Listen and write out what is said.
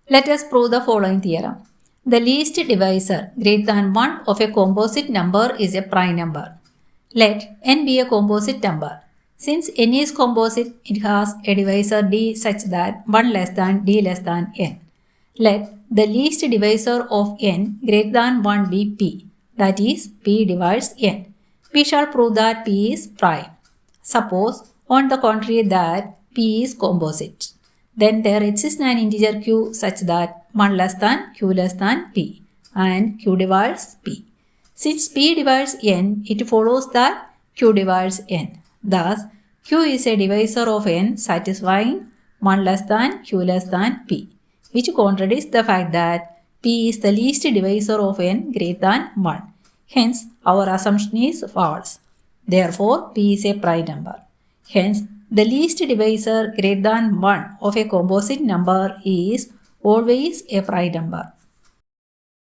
Let us prove the following theorem. The least divisor greater than 1 of a composite number is a prime number. Let n be a composite number. Since n is composite, it has a divisor d such that 1 less than d less than n. Let the least divisor of n greater than 1 be p, that is, p divides n. We shall prove that p is prime. Suppose, on the contrary, that p is composite. Then there exists an integer q such that 1 less than q less than p and q divides p. Since p divides n, it follows that q divides n. Thus, q is a divisor of n satisfying 1 less than q less than p, which contradicts the fact that p is the least divisor of n greater than 1. Hence, our assumption is false. Therefore, p is a prime number. Hence, the least divisor greater than 1 of a composite number is always a prime number.